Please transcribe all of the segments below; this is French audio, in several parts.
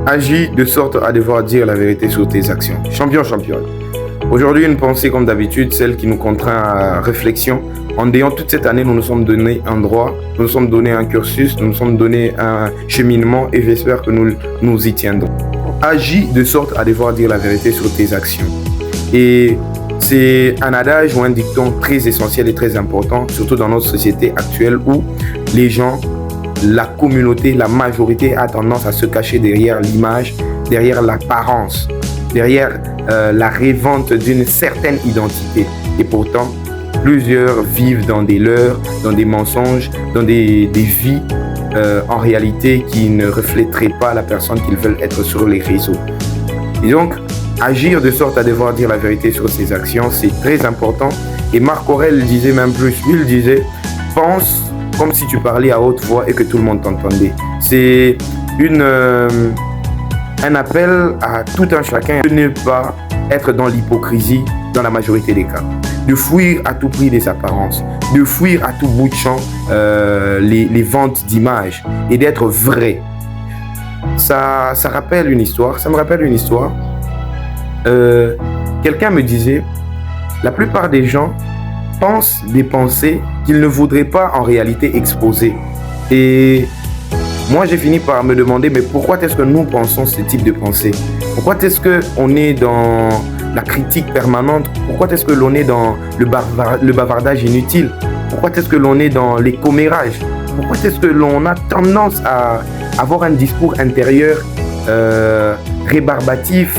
Agis de sorte à devoir dire la vérité sur tes actions. Champion, championne. Aujourd'hui, une pensée comme d'habitude, celle qui nous contraint à réflexion. En déant toute cette année, nous nous sommes donné un droit, nous nous sommes donné un cursus, nous nous sommes donné un cheminement et j'espère que nous y tiendrons. Agis de sorte à devoir dire la vérité sur tes actions. Et c'est un adage ou un dicton très essentiel et très important, surtout dans notre société actuelle où les gens, la communauté, la majorité a tendance à se cacher derrière l'image, derrière l'apparence, derrière la révente d'une certaine identité. Et pourtant, plusieurs vivent dans des leurres, dans des mensonges, dans des vies en réalité qui ne reflèteraient pas la personne qu'ils veulent être sur les réseaux. Et donc, agir de sorte à devoir dire la vérité sur ses actions, c'est très important. Et Marc Aurèle disait même plus, il disait « pense comme si tu parlais à haute voix et que tout le monde t'entendait ». C'est un appel à tout un chacun de ne pas être dans l'hypocrisie dans la majorité des cas, de fuir à tout prix les apparences, de fuir à tout bout de champ les ventes d'images et d'être vrai. Ça rappelle une histoire, ça me rappelle une histoire. Quelqu'un me disait, la plupart des gens pensent des pensées qu'ils ne voudraient pas en réalité exposer. Et moi, j'ai fini par me demander, mais pourquoi est-ce que nous pensons ce type de pensée? Pourquoi est-ce qu'on est dans la critique permanente? Pourquoi est-ce que l'on est dans le bavardage inutile? Pourquoi est-ce que l'on est dans les commérages? Pourquoi est-ce que l'on a tendance à avoir un discours intérieur rébarbatif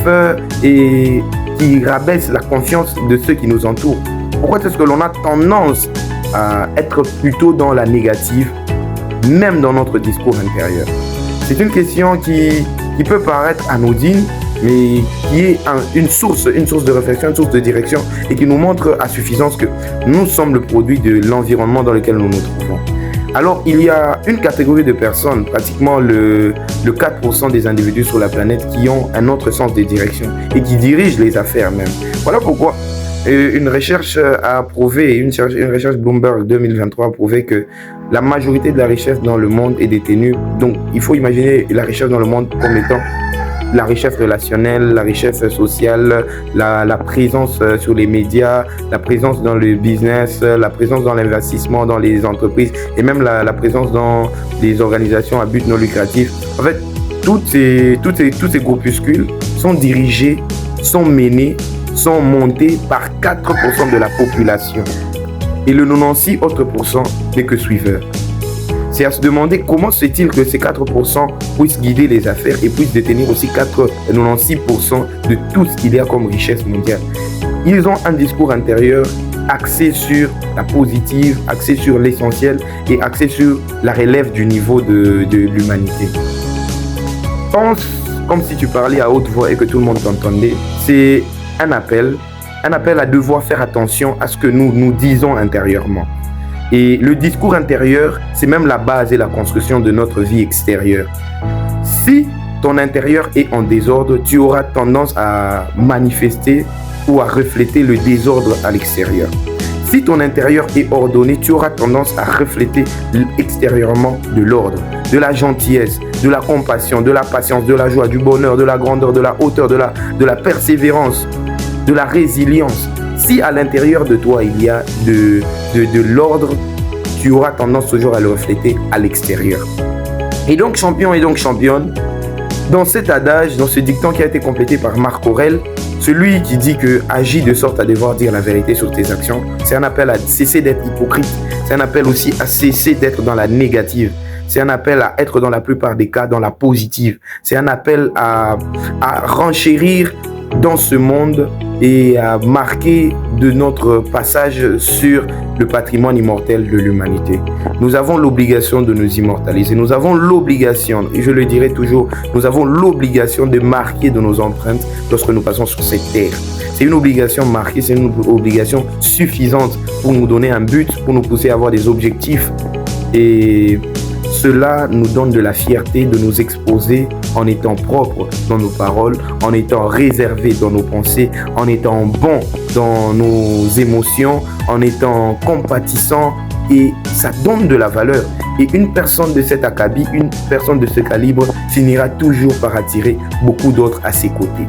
et qui rabaisse la confiance de ceux qui nous entourent? Pourquoi est-ce que l'on a tendance à être plutôt dans la négative, même dans notre discours intérieur? C'est une question qui peut paraître anodine, mais qui est une source de réflexion, une source de direction et qui nous montre à suffisance que nous sommes le produit de l'environnement dans lequel nous nous trouvons. Alors, il y a une catégorie de personnes, pratiquement le 4% des individus sur la planète qui ont un autre sens de direction et qui dirigent les affaires même. Voilà pourquoi une recherche a prouvé, une recherche Bloomberg 2023 a prouvé que la majorité de la richesse dans le monde est détenue. Donc, il faut imaginer la richesse dans le monde comme étant la richesse relationnelle, la richesse sociale, la présence sur les médias, la présence dans le business, la présence dans l'investissement, dans les entreprises et même la présence dans les organisations à but non lucratif. En fait, tous ces groupuscules sont dirigés, sont menés, sont montés par 4% de la population. Et le 96 autres % n'est que suiveur. C'est à se demander comment se fait-il que ces 4% puissent guider les affaires et puissent détenir aussi 96% de tout ce qu'il y a comme richesse mondiale. Ils ont un discours intérieur axé sur la positive, axé sur l'essentiel et axé sur la relève du niveau de l'humanité. Pense comme si tu parlais à haute voix et que tout le monde t'entendait. C'est un appel à devoir faire attention à ce que nous disons intérieurement. Et le discours intérieur, c'est même la base et la construction de notre vie extérieure. Si ton intérieur est en désordre, tu auras tendance à manifester ou à refléter le désordre à l'extérieur. Si ton intérieur est ordonné, tu auras tendance à refléter extérieurement de l'ordre, de la gentillesse, de la compassion, de la patience, de la joie, du bonheur, de la grandeur, de la hauteur, de la persévérance, de la résilience. Si à l'intérieur de toi il y a de l'ordre, tu auras tendance toujours à le refléter à l'extérieur. Et donc champion et donc championne, dans cet adage, dans ce dicton qui a été complété par Marc Aurèle, celui qui dit que agis de sorte à devoir dire la vérité sur tes actions, c'est un appel à cesser d'être hypocrite, c'est un appel aussi à cesser d'être dans la négative. C'est un appel à être dans la plupart des cas dans la positive. C'est un appel à renchérir dans ce monde et à marquer de notre passage sur le patrimoine immortel de l'humanité. Nous avons l'obligation de nous immortaliser. Nous avons l'obligation, et je le dirai toujours, nous avons l'obligation de marquer de nos empreintes lorsque nous passons sur cette terre. C'est une obligation marquée, c'est une obligation suffisante pour nous donner un but, pour nous pousser à avoir des objectifs. Et cela nous donne de la fierté de nous exposer en étant propres dans nos paroles, en étant réservés dans nos pensées, en étant bons dans nos émotions, en étant compatissants et ça donne de la valeur. Et une personne de cet acabit, une personne de ce calibre, finira toujours par attirer beaucoup d'autres à ses côtés.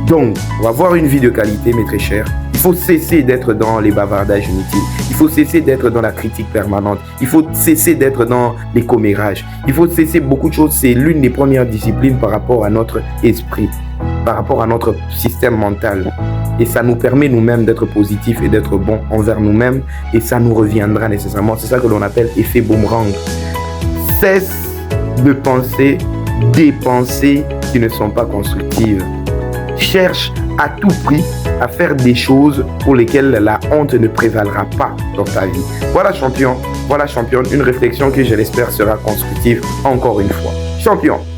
Donc, pour avoir une vie de qualité, mes très chers, il faut cesser d'être dans les bavardages inutiles. Il faut cesser d'être dans la critique permanente. Il faut cesser d'être dans les commérages. Il faut cesser beaucoup de choses. C'est l'une des premières disciplines par rapport à notre esprit, par rapport à notre système mental. Et ça nous permet nous-mêmes d'être positifs et d'être bons envers nous-mêmes. Et ça nous reviendra nécessairement. C'est ça que l'on appelle effet boomerang. Cesse de penser des pensées qui ne sont pas constructives. Cherche à tout prix à faire des choses pour lesquelles la honte ne prévalera pas dans ta vie. Voilà champion, voilà championne, une réflexion que je l'espère sera constructive encore une fois. Champion!